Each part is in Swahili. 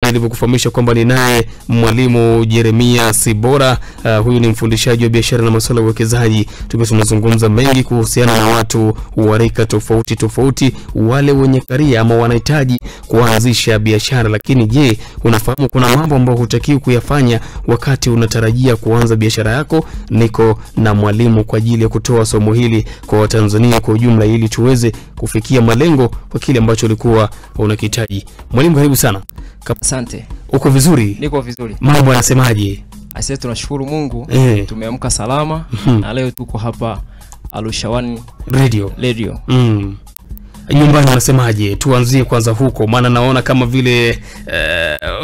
nilivyokufahamisha kwamba ni naye mwalimu Jeremia Sibora. Huyu ni mfundishaji wa biashara na masuala ya uwekezaji. Tunazungumza mengi kuhusiana na watu wa rika tofauti tofauti, wale wenye karia ama wanahitaji kuanzisha biashara. Lakini je, unafahamu kuna mambo ambayo hutakiwi kuyafanya wakati unatarajia kuanza biashara yako? Niko na mwalimu kwa ajili ya kutoa somo hili kwa Watanzania kwa ujumla, ili tuweze kufikia malengo kwa kile ambacho ulikuwa unakihitaji. Mwalimu, karibu sana. Asante. Uko vizuri? Niko vizuri. Mambo yanasemaje? Asante, tunashukuru Mungu. Tumeamka salama na leo tuko hapa Arusha One Radio. Nyumbani unasemaje? Tuanzie kwanza huko, maana naona kama vile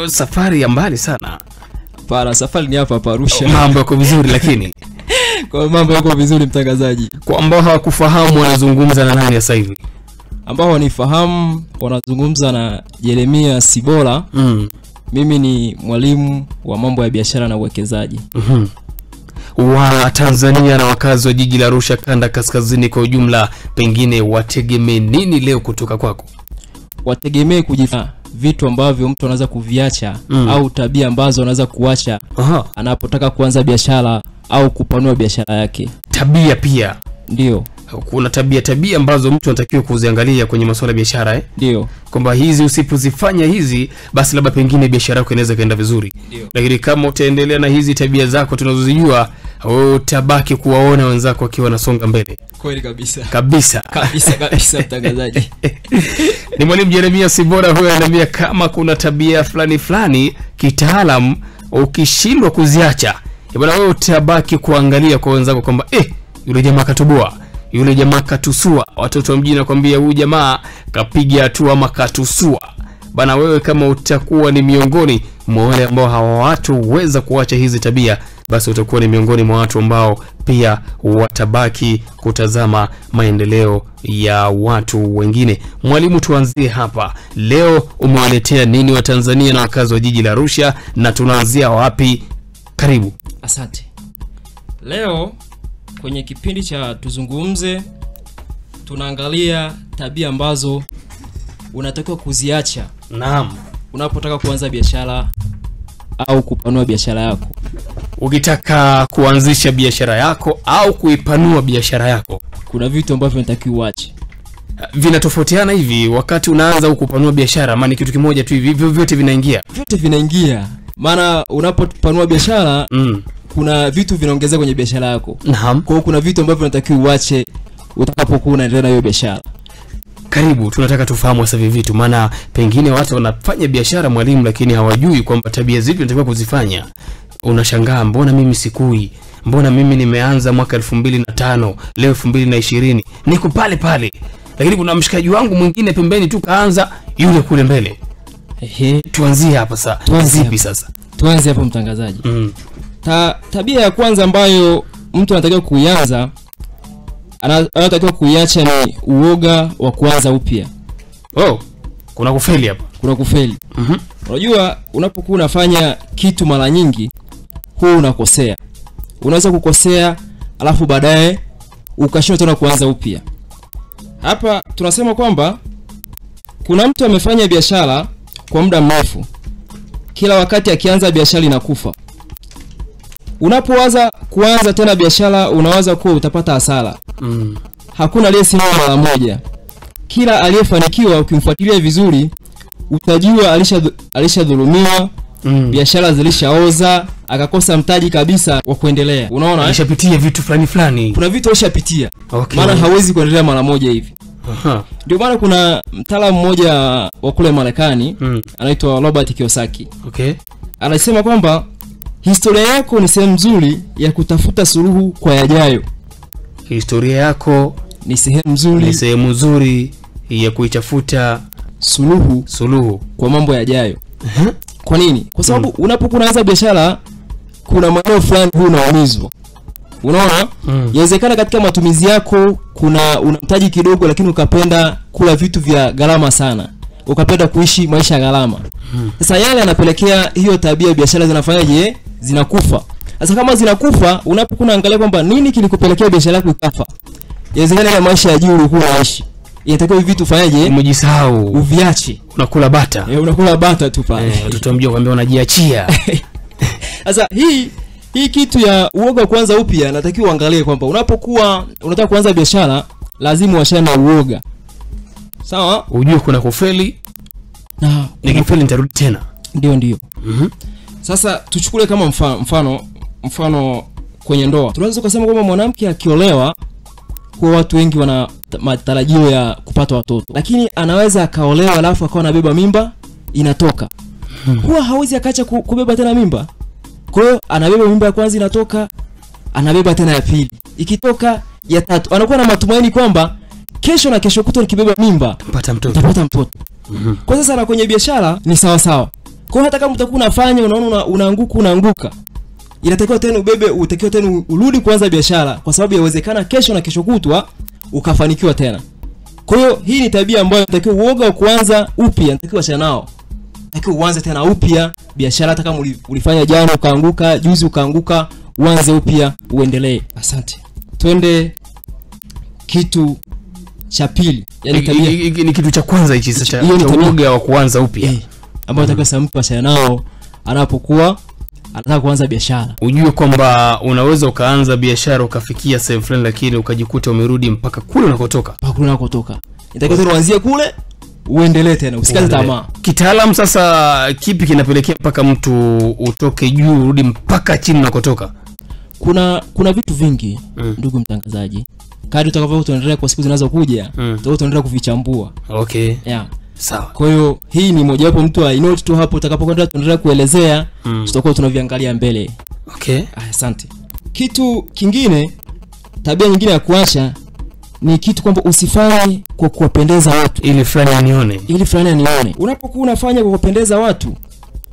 safari ya mbali sana. Para safari ni hapa Arusha. Mambo yako vizuri lakini? Kwa mambo yako vizuri mtangazaji. Kwa ambao hawakufahamu wanazungumza na nani sasa hivi? Ambao wanifahamu wanazungumza na Jeremia Sibora. Mimi ni mwalimu wa mambo ya biashara na uwekezaji. Wa Tanzania na wakazi wa jiji la Arusha kanda kaskazini kwa ujumla, pengine wategemee nini leo kutoka kwako? Wategemee kujifunza vitu ambavyo mtu anaweza kuviacha au tabia ambazo anaweza kuacha anapotaka kuanza biashara au kupanua biashara yake. Tabia pia? Ndio. Kuna tabia ambazo mtu anatakiwa kuziangalia kwenye masuala ya biashara Ndio. Kwamba hizi usipozifanya hizi, basi labda pengine biashara yako inaweza kaenda vizuri. Lakini kama utaendelea na hizi tabia zako tunazozijua, utabaki kuwaona wenzako wakiwa wanasonga mbele. Kweli kabisa. Kabisa mtangazaji. Ni mwalimu Jeremia Sibora huyo, ananiambia kama kuna tabia fulani kitaalam ukishindwa kuziacha, bwana wewe utabaki kuangalia kwa wenzako kwamba yule jamaa katoboa, yule jamaa katusua. Watoto wa mjini nakwambia huyu jamaa kapiga hatua ama katusua. Bana wewe kama utakuwa ni miongoni mwa wale ambao hawa watu uweza kuacha hizi tabia, basi utakuwa ni miongoni mwa watu ambao pia watabaki kutazama maendeleo ya watu wengine. Mwalimu, tuanzie hapa. Leo umewaletea nini wa Tanzania na wakazi wa jiji la Arusha, na tunaanzia wapi? Karibu. Asante. Leo kwenye kipindi cha tuzungumze tunaangalia tabia ambazo unatakiwa kuziacha. Naam. Unapotaka kuanza biashara au kupanua biashara yako. Ukitaka kuanzisha biashara yako au kuipanua biashara yako, kuna vitu ambavyo unatakiwa uache. Vinatofautiana hivi wakati unaanza au kupanua biashara, maana kitu kimoja tu hivi vyote vinaingia? Vyote vinaingia. Maana unapopanua biashara kuna vitu vinaongezeka kwenye biashara yako. Naam. Kwa hiyo kuna vitu ambavyo unatakiwa uache utakapokuwa unaendelea na hiyo biashara. Karibu, tunataka tufahamu sasa hivi vitu, maana pengine watu wanafanya biashara mwalimu, lakini hawajui kwamba tabia zipi wanatakiwa kuzifanya. Unashangaa, mbona mimi sikui? Mbona mimi nimeanza mwaka 2005, leo 2020 niko pale pale, lakini kuna mshikaji wangu mwingine pembeni tu kaanza yule kule mbele. Tuanzie hapa sasa. Zipi sasa? Tuanze hapo mtangazaji. Tabia ya kwanza ambayo mtu anatakiwa kuianza, anatakiwa kuiacha ni uoga wa kuanza upya. Kuna kufeli hapa. Kuna kufeli. Unajua unapokuwa unafanya kitu mara nyingi huwa unakosea. Unaweza kukosea alafu baadaye ukashindwa tena kuanza upya. Hapa tunasema kwamba kuna mtu amefanya biashara kwa muda mrefu. Kila wakati akianza biashara inakufa. Unapoanza kuanza tena biashara unawaza kuwa utapata hasara. Hakuna aliyesimama mara moja. Kila aliyefanikiwa ukimfuatilia vizuri utajua alishadhulumiwa, biashara zilishaoza, akakosa mtaji kabisa wa kuendelea. Unaona? Alishapitia vitu fulani. Kuna vitu alishapitia. Maana hawezi kuendelea mara moja hivi. Ndio maana kuna mtaalamu mmoja wa kule Marekani anaitwa Robert Kiyosaki. Anasema kwamba historia yako ni sehemu nzuri ya kutafuta suluhu kwa yajayo. Historia yako ni sehemu nzuri ya kuitafuta suluhu kwa mambo yajayo. Kwa nini? Kwa sababu unapokuwa unaanza biashara kuna maeneo fulani unaumizwa. Unaona? Inawezekana katika matumizi yako kuna unamtaji kidogo, lakini ukapenda kula vitu vya gharama sana. Ukapenda kuishi maisha ya gharama. Sasa yale yanapelekea hiyo tabia biashara zinafanyaje? Zinakufa. Sasa kama zinakufa, unapokuwa unaangalia kwamba nini kilikupelekea biashara yako ikafa. Inawezekana ile maisha ya juu ulikuwa unaishi. inatakiwa hivi vitu ufanyaje, umejisahau, uviache, unakula bata. Unakula bata tu pale. Watoto mjua kwambia unajiachia. Sasa hii kitu ya uoga kuanza upya, natakiwa uangalie kwamba unapokuwa unataka kuanza biashara lazima uachane na uoga. Sawa? Ujue kuna kufeli na nikifeli nitarudi tena. Ndio. Sasa tuchukue kama mfano kwenye ndoa. Tunaweza kusema kwamba mwanamke akiolewa, kwa watu wengi wana matarajio ya kupata watoto, lakini anaweza akaolewa alafu akawa anabeba mimba inatoka. Huwa hawezi akaacha kubeba tena mimba. Kwa hiyo anabeba mimba ya kwanza inatoka, anabeba tena ya pili. Ikitoka ya tatu, anakuwa na matumaini kwamba kesho na kesho kutwa nikibeba mimba nitapata mtoto. Kwa sasa na kwenye biashara ni sawa sawa. Kwa hata kama utakuwa unafanya unaona unaanguka, inatakiwa tena utakiwa tena urudi kuanza biashara, kwa sababu yawezekana kesho na kesho kutwa ukafanikiwa tena. Kwa hiyo hii ni tabia ambayo unatakiwa uoga kuanza upya, unatakiwa achana nao. Unatakiwa uanze tena upya biashara, hata kama ulifanya jana ukaanguka, juzi ukaanguka, uanze upya uendelee. Asante. Twende kitu cha pili. Yaani tabia ni kitu cha kwanza hichi sasa, uoga wa kuanza upya. Ambayo unatakiwa mtu achana nao anapokuwa anataka kuanza biashara. Ujue kwamba unaweza ukaanza biashara ukafikia sehemu fulani, lakini ukajikuta umerudi mpaka kule unakotoka. Inatakiwa uanzie kule uendelee tena, usikate tamaa. Kitaalamu sasa kipi kinapelekea mpaka mtu utoke juu urudi mpaka chini unakotoka? Kuna vitu vingi ndugu mtangazaji. Kadri tutakavyoendelea kwa siku zinazokuja, tutaendelea kuvichambua. Okay. Yeah. Sawa. Kwa hiyo hii ni moja wapo mtu ainote tu hapo, utakapokwenda tuendelea kuelezea, tutakuwa tunaviangalia mbele. Okay. Asante. Kitu kingine, tabia nyingine ya kuacha ni kitu kwamba usifanye kwa kuwapendeza watu ili fulani anione. Unapokuwa unafanya kwa kupendeza watu,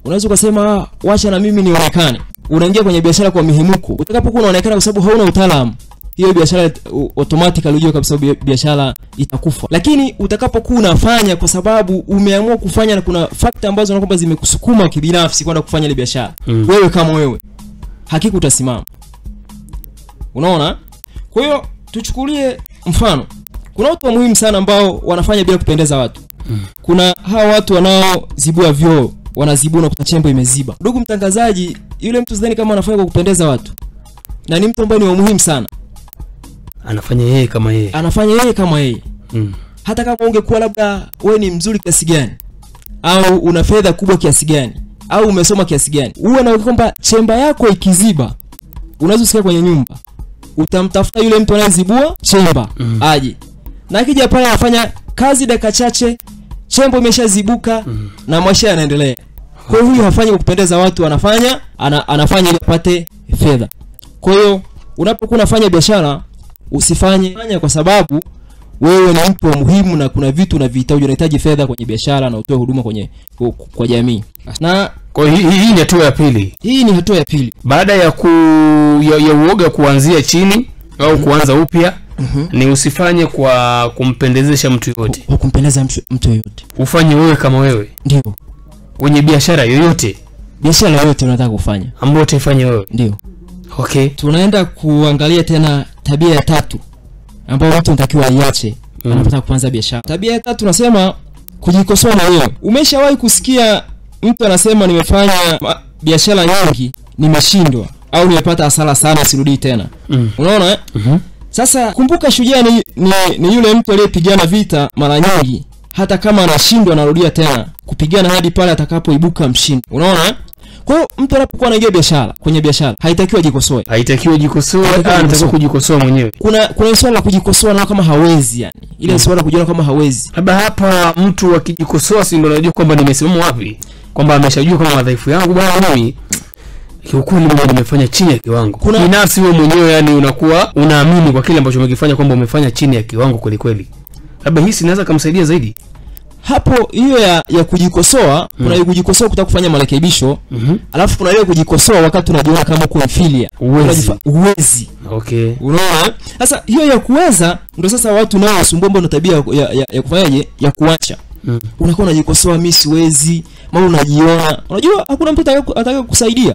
unaweza kusema wacha na mimi nionekane. Unaingia kwenye biashara kwa mihemuko. Utakapokuwa unaonekana kwa sababu hauna utaalamu, hiyo biashara automatically unajua kabisa biashara itakufa. Lakini utakapokuwa unafanya kwa sababu umeamua kufanya na kuna factor ambazo unakwamba zimekusukuma kibinafsi kwenda kufanya ile biashara, wewe kama wewe hakika utasimama. Unaona? Kwa hiyo tuchukulie mfano, kuna watu muhimu sana ambao wanafanya bila kupendeza watu. Kuna hawa watu wanaozibua vyoo, wanazibua na kuta chembe imeziba. Ndugu mtangazaji, yule mtu sidhani kama anafanya kwa kupendeza watu, na ni mtu ambaye ni muhimu sana. Anafanya yeye kama yeye. Hata kama ungekuwa labda wewe ni mzuri kiasi gani, au una fedha kubwa kiasi gani, au umesoma kiasi gani, uwe na kwamba chemba yako ikiziba, unaweza usikaa kwenye nyumba, utamtafuta yule mtu anayezibua chemba aje, na akija pale anafanya kazi dakika chache, chembo imeshazibuka na maisha yanaendelea. Kwa hiyo huyu hafanyi kwa kupendeza watu, anafanya ili apate fedha. Kwa hiyo unapokuwa unafanya biashara, usifanye kwa sababu wewe ni mtu muhimu na kuna vitu unavihitaji, unahitaji fedha kwenye biashara na utoe huduma kwa jamii. Na kwa hii ni hatua ya pili. Hii ni hatua ya pili. Baada ya uoga kuanzia chini au kuanza upya, ni usifanye kwa kumpendezesha mtu yote. Kwa kumpendeza mtu yote. Ufanye wewe kama wewe. Ndio. Kwenye biashara yoyote. Biashara yoyote unataka kufanya, ambayo utaifanya wewe. Ndio. Okay. Tunaenda kuangalia tena tabia ya tatu ambayo watu wanatakiwa iache wanapotaka kuanza biashara. Tabia ya tatu tunasema kujikosoa na wewe. Umeshawahi kusikia mtu anasema nimefanya biashara nyingi nimeshindwa, au nimepata hasara sana sirudi tena? Unaona eh? Sasa kumbuka, shujaa ni yule mtu aliyepigana vita mara nyingi, hata kama anashindwa anarudia tena kupigana hadi pale atakapoibuka mshindi. Unaona eh? Kwa hiyo mtu anapokuwa anaingia biashara, kwenye biashara haitakiwi ajikosoe. Anatakiwa kujikosoa mwenyewe. Kuna swala la kujikosoa na kama hawezi, yani ile swala la kujiona kama hawezi. Labda hapa mtu akijikosoa si ndio anajua kwamba nimesimama wapi, kwamba ameshajua kama madhaifu yangu bwana, mimi kiukweli mimi nimefanya chini ya kiwango. Binafsi wewe mwenyewe yani unakuwa unaamini kwa kile ambacho umekifanya kwamba umefanya chini ya kiwango kweli kweli. Labda hii inaweza kumsaidia zaidi. Hapo hiyo ya kujikosoa, kuna ile kujikosoa kutaka kufanya marekebisho, alafu kuna ile kujikosoa wakati unajiona kama uko failure, uwezi. Okay. Unaona? Sasa hiyo ya kuweza ndio sasa watu nao wasumbombo na tabia ya kufanyaje, ya kuacha. Unakuwa unajikosoa, mimi siwezi, mara unajiona. Unajua hakuna mtu atakaye kukusaidia.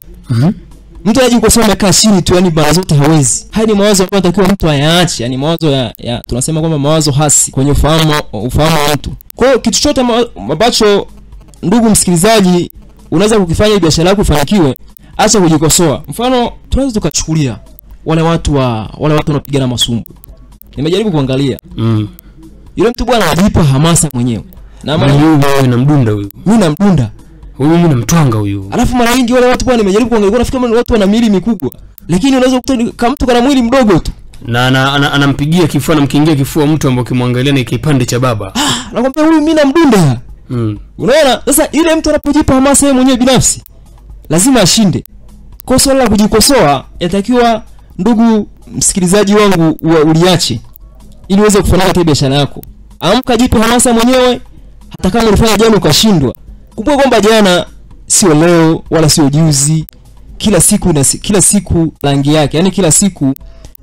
Mtu anajikosoa amekaa chini tu, yani mara zote hawezi. Haya ni mawazo ambayo anatakiwa mtu ayaache, yani mawazo ya tunasema kwamba mawazo hasi kwenye ufahamu wa mtu. Kwa hiyo kitu chote ambacho ndugu msikilizaji unaweza kukifanya biashara yako ifanikiwe, acha kujikosoa. Mfano tunaweza tukachukulia wale watu wanapigana masumbu. Nimejaribu kuangalia. Yule mtu bwana anajipa hamasa mwenyewe. Na maana huyu namdunda huyu. Mimi namdunda. Huyu mimi namtwanga huyu. Alafu mara nyingi wale watu bwana nimejaribu kuangalia nafikiri kama watu wana miili mikubwa. Lakini unaweza kukuta kama mtu kana mwili mdogo tu. Na anampigia kifua, anamkingia kifua mtu ambaye ukimwangalia ni kipande cha baba. Nakwambia huyu mimi namdunda. Unaona? Sasa ile mtu anapojipa hamasa yeye mwenyewe binafsi lazima ashinde. Kwa swala la kujikosoa yatakiwa ndugu msikilizaji wangu uliache ili uweze kufanya katika biashara yako. Amka, jipe hamasa mwenyewe hata kama ulifanya jana ukashindwa. Kumbuka kwamba jana sio leo wala sio juzi. Kila siku rangi yake. Yaani kila siku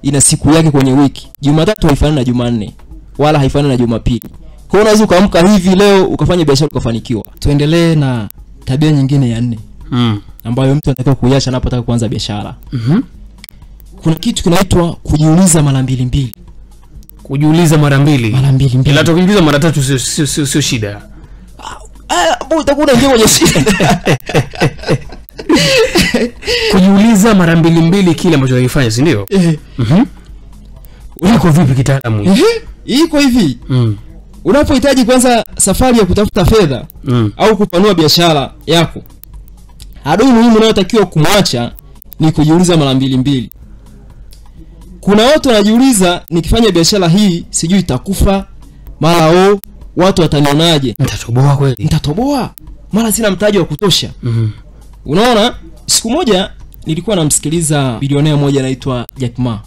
ina siku yake kwenye wiki. Jumatatu haifanani na Jumanne wala haifanani na Jumapili. Kwa hiyo unaweza ukaamka hivi leo ukafanya biashara ukafanikiwa. Tuendelee na tabia nyingine ya 4. Ambayo mtu anataka kuiacha anapotaka kuanza biashara. Kuna kitu kinaitwa kujiuliza mara mbili. Kujiuliza mara mbili. Ila tukiuliza mara 3 sio shida. Hapo utakuwa unaingia kwenye shida. Kujiuliza mara mbili kile ambacho unakifanya, si ndio? Uliko vipi kitaalamu? Iko hivi. Unapohitaji kwanza safari ya kutafuta fedha au kupanua biashara yako, adui muhimu unayotakiwa kumwacha ni kujiuliza mara mbili. Kuna watu wanajiuliza nikifanya biashara hii sijui itakufa, mara watu watanionaje? Nitatoboa kweli? Nitatoboa? Mara sina mtaji wa kutosha. Unaona? Siku moja nilikuwa namsikiliza bilionea mmoja anaitwa Jack Ma.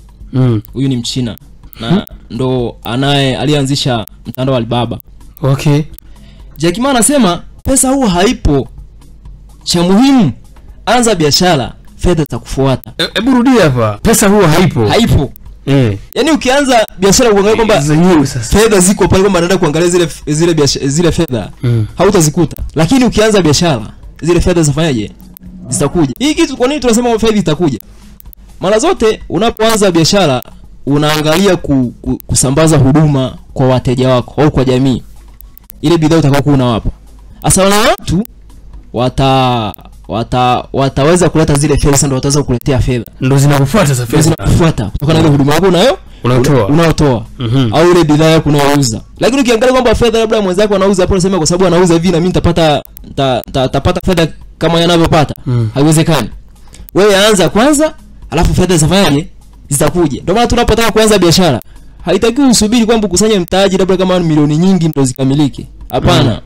Huyu ni Mchina na ndo alianzisha mtandao wa Alibaba. Okay. Jack Ma anasema pesa huwa haipo. Cha muhimu anza biashara, fedha zitakufuata. Hebu rudia hapa. Pesa huwa haipo. Yaani ukianza biashara kuangalia kwamba zenyewe sasa fedha ziko pale kwamba naenda kuangalia zile fedha, hautazikuta. Lakini ukianza biashara, zile fedha zitafanyaje? Zitakuja. Hii kitu kwa nini tunasema fedha itakuja? Mara zote unapoanza biashara unaangalia kusambaza huduma kwa wateja wako au kwa jamii. Ile bidhaa utakayokuwa unawapa. Hasa wale watu wataweza kuleta zile fedha, ndio wataweza kukuletea fedha. Ndio zinakufuata sasa fedha. Zinakufuata kutokana na ile huduma yako nayo unaotoa. Au ile bidhaa yako unayouza. Lakini ukiangalia kwamba fedha labda mwenzako anauza hapo unasema kwa sababu anauza hivi na mimi nitapata fedha kama yanavyopata. Haiwezekani. Wewe anza kwanza, alafu fedha zitafanyaje? Zitakuja. Ndio maana tunapotaka kuanza biashara, haitakiwi usubiri kwamba ukusanye mtaji labda kama milioni nyingi ndio zikamilike. Hapana.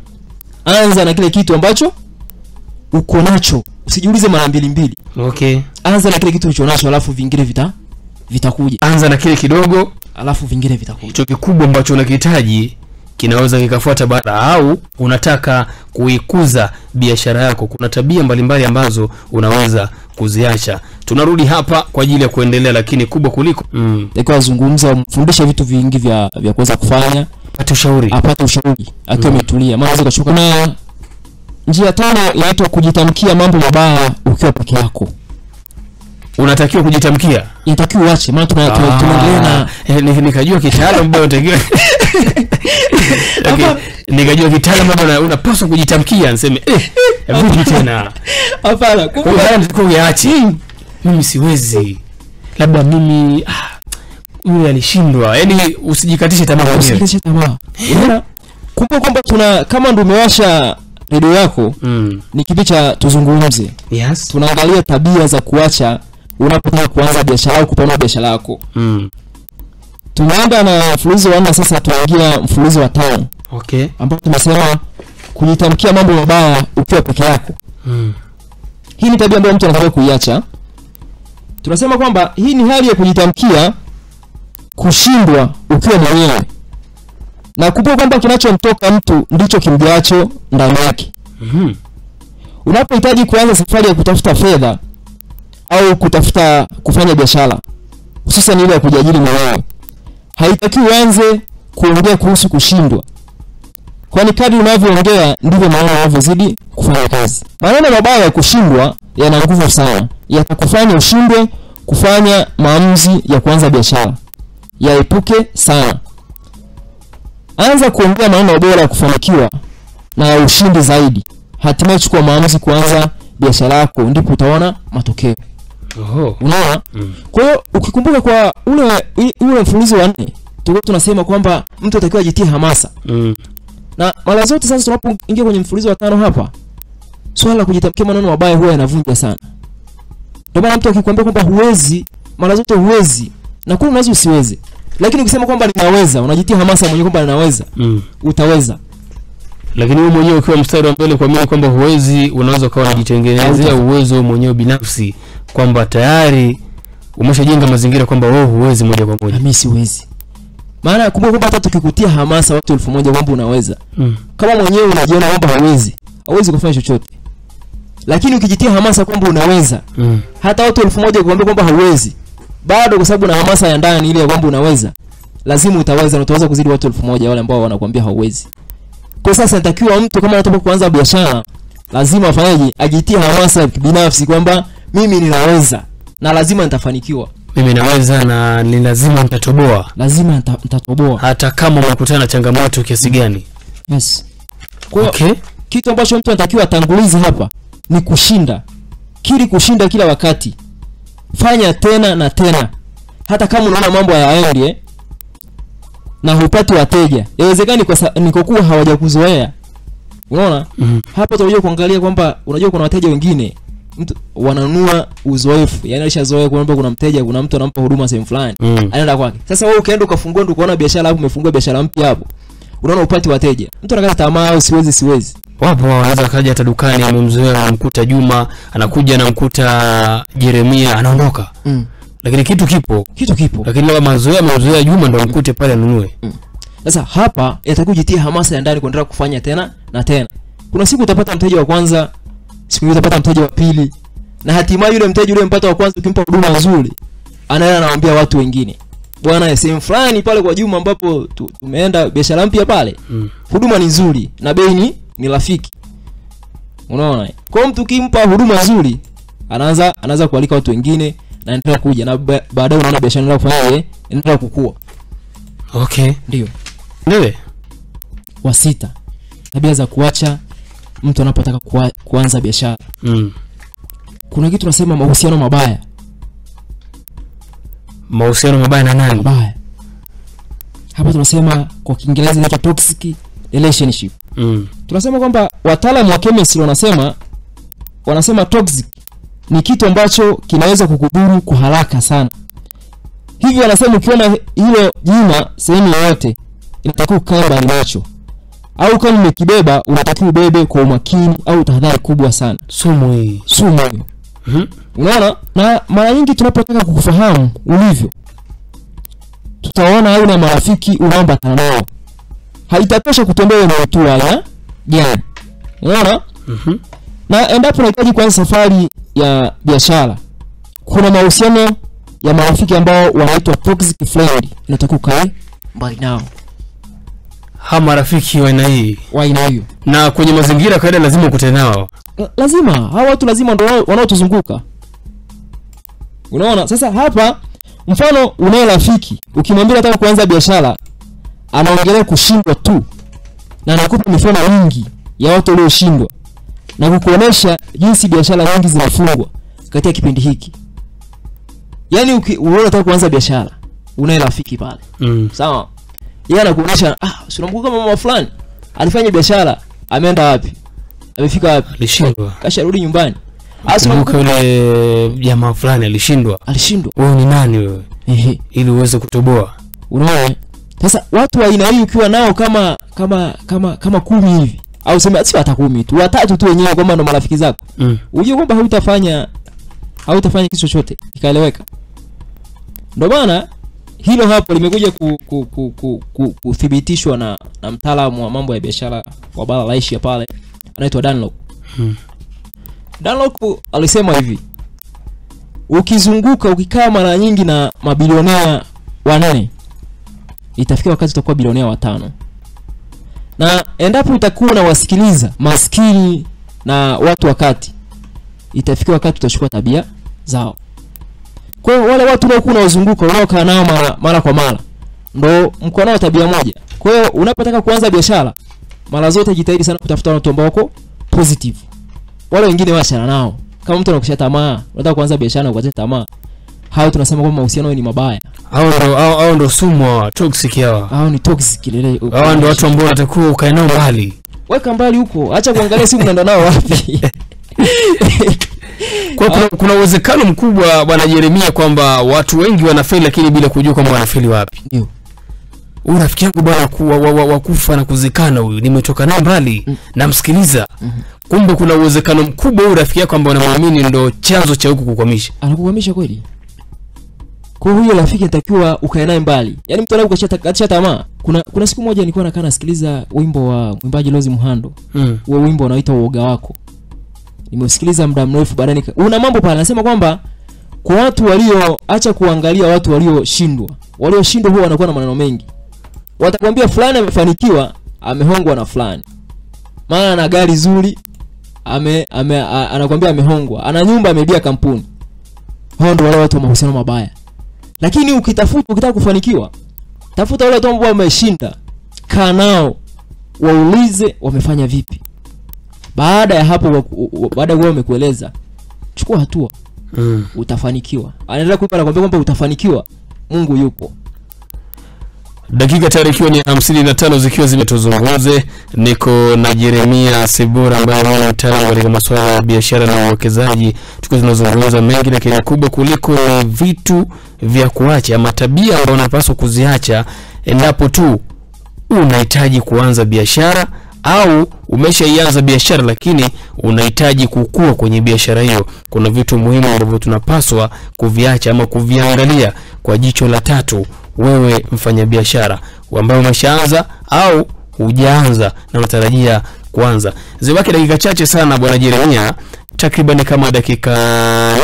Anza na kile kitu ambacho uko nacho. Usijiulize mara mbili. Okay. Anza na kile kitu ulicho nacho, alafu vingine vitakuja. Anza na kile kidogo, alafu vingine vitakuja. Hicho kikubwa ambacho unakihitaji kinaweza kikafuata baada, au unataka kuikuza biashara yako. Kuna tabia mbalimbali ambazo unaweza kuziacha. Tunarudi hapa kwa ajili ya kuendelea, lakini kubwa kuliko Eko azungumza, mfundisha vitu vingi vya kuweza kufanya, apate ushauri akiwa ametulia. Maana unaweza kushuka na njia 5 inaitwa kujitamkia mambo mabaya ukiwa peke yako. Unatakiwa kujitamkia? Inatakiwa uache, maana tunaendelea na nikajua kitaalamu mbona unatakiwa. Okay. Nikajua kitaalamu mbona unapaswa kujitamkia, niseme vipi tena? Hapana, kwa yaache. Mimi siwezi. Labda mimi yule alishindwa. Yaani usijikatishe tamaa mwenyewe. Usijikatishe tamaa. Kumbuka kwamba kama ndio umewasha redio yako, ni kipi cha tuzungumze. Yes. Tunaangalia tabia za kuacha unapotaka kuanza biashara au kupanua biashara yako. Tunaenda na mfululizo wa 4, sasa tuingia mfululizo wa 5. Okay. Ambapo tunasema kujitamkia mambo mabaya ukiwa peke yako. Hii ni tabia ambayo mtu anataka kuiacha. Tunasema kwamba hii ni hali ya kujitamkia kushindwa ukiwa mwenyewe. Na kumbuka kwamba kinachomtoka mtu ndicho kimjacho ndani yake. Unapohitaji kuanza safari ya kutafuta fedha au kufanya biashara, hususan ile ya kujiajiri mwenyewe, haitakiwi uanze kuongea kuhusu kushindwa. Kwani kadri unavyoongea ndivyo maneno yanavyozidi kufanya kazi. Maneno mabaya ya kushindwa yana nguvu sana. Yatakufanya ushindwe kufanya maamuzi ya kuanza biashara. Yaepuke sana. Anza kuongea maneno bora ya kufanikiwa na ya ushindi zaidi. Hatimaye chukua maamuzi kuanza biashara yako, ndipo utaona matokeo. Unaona? Kwa hiyo ukikumbuka kwa ule mfululizo wa 4, tulikuwa tunasema kwamba mtu atakiwa ajitie hamasa. Na mara zote sasa tunapoingia kwenye mfululizo wa 5 hapa, swala la kujitamkia maneno mabaya huwa yanavunja sana. Ndio maana mtu akikwambia kwamba huwezi, mara zote huwezi, na kwani unaweza usiweze. Lakini ukisema kwamba ninaweza, unajitia hamasa mwenyewe kwamba ninaweza, utaweza. Lakini wewe mwenyewe ukiwa mstari wa mbele kuamini kwamba huwezi, unaweza ukawa unajitengenezea uwezo mwenyewe binafsi kwamba tayari umeshajenga mazingira kwamba wewe huwezi moja kwa moja. Mimi siwezi. Maana kumbuka kwamba hata tukikutia hamasa watu 1000 kwamba unaweza. Kama mwenyewe unajiona kwamba hauwezi kufanya chochote. Lakini ukijitia hamasa kwamba unaweza, hata watu 1000 kuambia kwamba hauwezi, bado kwa sababu na hamasa ya ndani ile ya kwamba unaweza, lazima utaweza na utaweza kuzidi watu 1000 wale ambao wanakuambia hauwezi. Kwa sasa natakiwa mtu kama anataka kuanza biashara, lazima afanyaje? Ajitie hamasa binafsi kwamba mimi ninaweza na lazima nitafanikiwa. Mimi naweza na ni lazima nitatoboa. Lazima nitatoboa hata kama unakutana na changamoto kiasi gani. Yes. Kwa hiyo kitu ambacho mtu anatakiwa atangulize hapa ni kushinda. Kushinda kila wakati. Fanya tena na tena. Hata kama unaona mambo hayaendi na hupati wateja, inawezekani nikokuwa hawajakuzoea. Unaona? Hapo utakuja kuangalia kwamba unajua kuna wateja wengine mtu wananunua uzoefu. Yaani alishazoea kwamba kuna mteja, kuna mtu anampa huduma sehemu fulani, anaenda kwake. Sasa wewe ukaenda ukafungua ndio kuona biashara hapo, umefungua biashara mpya hapo, unaona upati wateja, mtu anakata tamaa au siwezi. Wapo wanaweza kaja hata dukani, amemzoea, anamkuta Juma, anakuja anamkuta Jeremia, anaondoka. Lakini kitu kipo. Lakini kama mazoea Juma ndio amkute pale anunue. Sasa hapa yatakuwa jitia hamasa ya ndani kuendelea kufanya tena na tena. Kuna siku utapata mteja wa kwanza, siku nyingine utapata mteja wa pili, na hatimaye yule mteja yule mpata wa kwanza ukimpa huduma nzuri, anaenda anawaambia watu wengine, bwana sehemu fulani pale kwa Juma ambapo tumeenda biashara mpya pale, huduma ni nzuri na bei ni rafiki. Unaona? Kwa mtu kimpa huduma nzuri, anaanza kualika watu wengine na endelea kuja, na baadaye unaona biashara yako kufanyaje, endelea kukua. Ndio. Ndio. Wa 6. Tabia za kuacha mtu anapotaka kuanza biashara. Kuna kitu tunasema mahusiano mabaya. Mahusiano mabaya na nani? Mabaya. Hapa tunasema kwa Kiingereza inaitwa toxic relationship. Tunasema kwamba wataalamu wa chemistry wanasema toxic ni kitu ambacho kinaweza kukudhuru kwa haraka sana. Hivyo wanasema ukiona hilo jina sehemu yoyote, inatakiwa ukae mbali nacho. Au kama umekibeba, unatakiwa ubebe kwa umakini au tahadhari kubwa sana. Sumu hii. Unaona? Na mara nyingi tunapotaka kukufahamu ulivyo, tutaona aina marafiki unaoambatana nao. Haitatosha kutembea na watu haya gani. Unaona? Na endapo unahitaji kuanza safari ya biashara, kuna mahusiano ya marafiki ambao wanaitwa toxic friend, unatakiwa ukae mbali nao. Marafiki wa aina hiyo. Na kwenye mazingira kaida lazima ukutane nao. Lazima, hao watu lazima ndio wanaotuzunguka. Unaona? Sasa hapa mfano unaye rafiki, ukimwambia nataka kuanza biashara, anaongelea kushindwa tu. Na anakupa mifano mingi ya watu walioshindwa na kukuonesha jinsi biashara nyingi zinafungwa katika kipindi hiki. Yaani unaona unataka kuanza biashara, unaye rafiki pale. Sawa? Yeye anakuonesha unamkumbuka mama fulani alifanya biashara, ameenda wapi? Amefika wapi? Alishindwa. Kasharudi nyumbani. Kumbuka yule jamaa fulani alishindwa. Wewe ni nani wewe? Ili uweze kutoboa. Unaona? Sasa watu wa aina hii ukiwa nao kama 10 hivi, au sema si hata 10 tu, 3 tu wenyewe kwamba ndo marafiki zako. Unajua kwamba hautafanya kitu chochote ikaeleweka. Ndio maana hilo hapo limekuja kuthibitishwa na mtaalamu wa mambo ya biashara wa bara la Asia pale, anaitwa Dunlop. Dunlop alisema hivi: ukikaa mara nyingi na mabilionea 4, itafika wakati utakuwa bilionea 5. Na endapo utakuwa unawasikiliza maskini na watu wakati, itafika wakati utachukua tabia zao. Kwa hiyo wale watu wanaokuwa unawazunguka, unaokaa nao mara kwa mara, ndo mko nao tabia moja. Kwa hiyo unapotaka kuanza biashara, mara zote jitahidi sana kutafuta watu ambao wako positive. Wale wengine waachana nao. Kama mtu anakushia tamaa, unataka kuanza biashara na kuacha tamaa, hao tunasema kwamba mahusiano ni mabaya. Hao ndo sumu, toxic hawa. Hao ni toxic lele. Hao ndo watu ambao unatakiwa ukae nao mbali. Weka mbali huko, acha kuangalia simu unaenda nao wapi. Kuna uwezekano mkubwa bwana Jeremia kwamba watu wengi wanafeli lakini bila kujua kwamba wanafeli wapi. Ndio. Rafiki yangu bwana wakufa na kuzikana huyu, nimetoka naye mbali, namsikiliza. Kumbe kuna uwezekano mkubwa huyu rafiki yako kwamba unamwamini ndo chanzo cha huku kukwamisha. Anakukwamisha kweli? Kwa huyo rafiki anatakiwa ukae naye mbali. Yaani mtu anapokata tamaa. Kuna siku moja nilikuwa nakaa nasikiliza wimbo wa mwimbaji Rose Muhando. Huo wimbo unaoitwa Uoga Wako. Nimeusikiliza muda mrefu, baadaye una mambo pale anasema kwamba kwa watu walioacha kuangalia watu walioshindwa. Walioshindwa huwa wanakuwa na maneno mengi. Watakwambia fulani amefanikiwa, amehongwa na fulani. Maana ana gari zuri, anakuambia amehongwa. Ana nyumba, amebia kampuni. Hao ndio wale watu wa mahusiano mabaya. Lakini ukitaka kufanikiwa, tafuta wale watu ambao wameshinda. Kaa nao, waulize wamefanya vipi. Baada ya hapo, baada wao wamekueleza, chukua hatua. Utafanikiwa. Anaendelea kuipa na kwambia kwamba utafanikiwa. Mungu yupo. Dakika tayari ikiwa ni 55 zikiwa zimetuzunguze. Niko na Jeremia Sibora ambaye ni mtaalamu katika masuala ya biashara na uwekezaji. Tuko tunazungumza mengi, lakini kubwa kuliko ni vitu vya kuacha ama tabia ambazo unapaswa kuziacha endapo tu unahitaji kuanza biashara au umeshaianza biashara lakini unahitaji kukua kwenye biashara hiyo. Kuna vitu muhimu ambavyo tunapaswa kuviacha ama kuviangalia kwa jicho la tatu. Wewe mfanyabiashara ambaye umeshaanza au hujaanza na unatarajia kuanza. Zibaki dakika chache sana bwana Jeremia, takriban kama dakika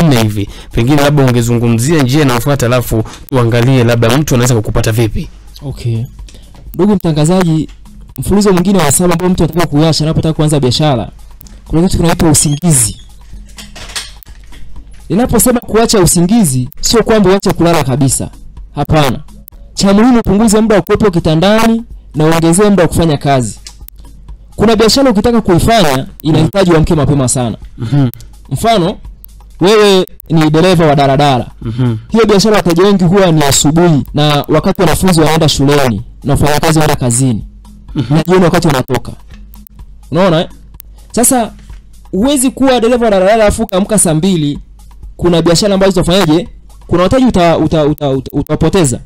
4 hivi. Pengine labda ungezungumzia njia inayofuata alafu tuangalie labda mtu anaweza kukupata vipi. Okay. Ndugu mtangazaji, mfululizo mwingine wa sala ambao mtu anataka kuacha anapotaka kuanza biashara, kuna kitu kinaitwa usingizi. Ninaposema kuacha usingizi, sio kwamba uache kulala kabisa. Hapana. Cha muhimu punguza muda wa kuwepo kitandani na ongezea muda wa kufanya kazi. Kuna biashara ukitaka kuifanya inahitaji uamke mapema sana. Mfano, wewe ni dereva wa daladala. Hiyo biashara wateja wengi huwa ni asubuhi na wakati wanafunzi wanaenda shuleni na wafanyakazi wanaenda kazini. Na jioni wakati wanatoka. Unaona? Sasa uwezi kuwa dereva wa daladala afu kaamka saa 2. Kuna biashara ambazo utafanyaje? Kuna wateja utapoteza.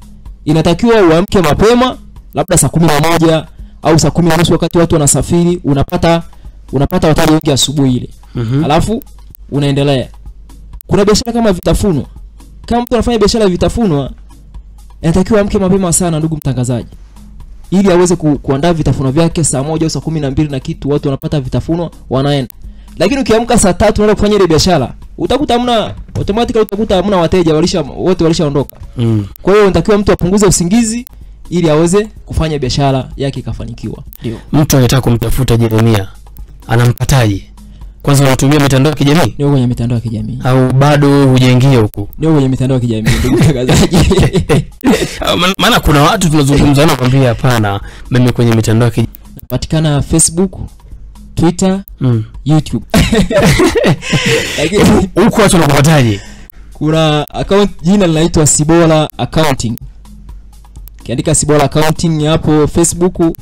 Inatakiwa uamke mapema, labda saa 11 au saa 10:30 wakati watu wanasafiri, unapata wateja wengi asubuhi ile. Alafu unaendelea. Kuna biashara kama vitafunwa. Kama mtu anafanya biashara ya vitafunwa, inatakiwa amke mapema sana ndugu mtangazaji, ili aweze kuandaa vitafunwa vyake saa 1 au saa 12 na kitu, watu wanapata vitafunwa wanaenda. Lakini ukiamka saa 3 unaenda kufanya ile biashara, utakuta hamna, automatically utakuta hamna wateja, wote walishaondoka. Kwa hiyo unatakiwa mtu apunguze usingizi ili aweze kufanya biashara yake ikafanikiwa. Ndio. Mtu anataka kumtafuta Jeremia, anampataje? Kwanza unatumia mitandao ya kijamii? Ndio, kwenye mitandao ya kijamii. Au bado hujaingia huko? Ndio, kwenye mitandao ya kijamii ndugu mtangazaji. Maana kuna watu tunazungumza nao kwambia hapana, mimi kwenye mitandao ya kijamii. Napatikana Facebook, Twitter, YouTube. Lakini huko watu wanakupataje? Kuna account jina linaitwa Sibora Accounting. Kiandika Sibora Accounting hapo Facebook,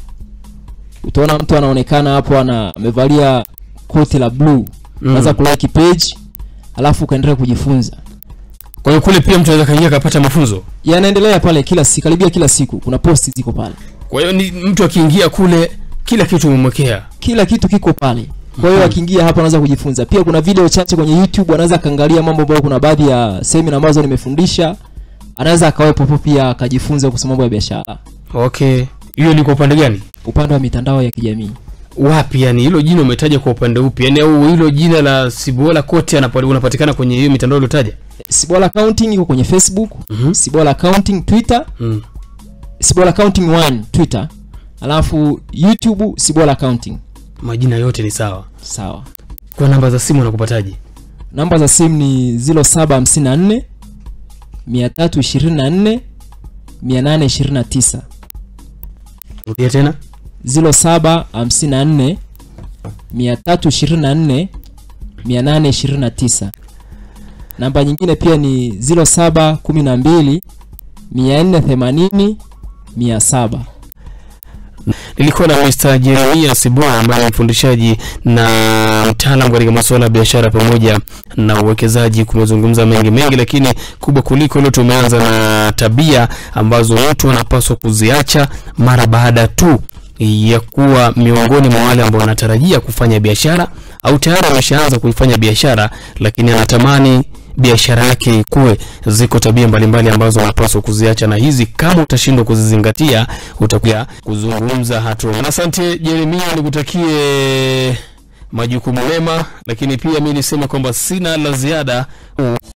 utaona mtu anaonekana hapo amevalia koti la blue. Unaweza kulike page, alafu ukaendelea kujifunza. Kwa hiyo kule pia mtu anaweza kaingia kupata mafunzo. Yanaendelea pale kila siku, karibia kila siku kuna posts ziko pale. Kwa hiyo ni mtu akiingia kule kila kitu umemwekea. Kila kitu kiko pale. Kwa hiyo akiingia hapa anaweza kujifunza. Pia kuna video chache kwenye YouTube, anaweza kaangalia mambo ambayo kuna baadhi ya seminar ambazo nimefundisha. Anaweza akawepo hapo pia akajifunza kuhusu mambo ya biashara. Okay. Hiyo ni kwa upande gani? Upande wa mitandao ya kijamii. Wapi yani hilo jina umetaja kwa upande upi? Yani au hilo jina la Sibora kote unapatikana kwenye hiyo mitandao uliyotaja? Sibora Accounting iko kwenye Facebook, Sibora Accounting Twitter, Sibora Accounting 1 Twitter, Alafu YouTube Sibola Accounting. Majina yote ni sawa. Sawa. Kwa namba za simu unakupataje? Namba za simu ni 0754 324 829. Rudia tena. 0754 324 829. Namba nyingine pia ni 0712 480 700. Nilikuwa na Mr. Jeremia Sibola ambaye ni mfundishaji na mtaalamu katika masuala ya biashara pamoja na uwekezaji. Kumezungumza mengi, lakini kubwa kuliko leo tumeanza na tabia ambazo watu wanapaswa kuziacha mara baada tu ya kuwa miongoni mwa wale ambao wanatarajia kufanya biashara au tayari ameshaanza kuifanya biashara, lakini anatamani biashara yake ikue. Ziko tabia mbalimbali ambazo unapaswa kuziacha, na hizi kama utashindwa kuzizingatia utakuja kuzungumza hatua. Asante Jeremia, nikutakie majukumu mema, lakini pia mimi niseme kwamba sina la ziada.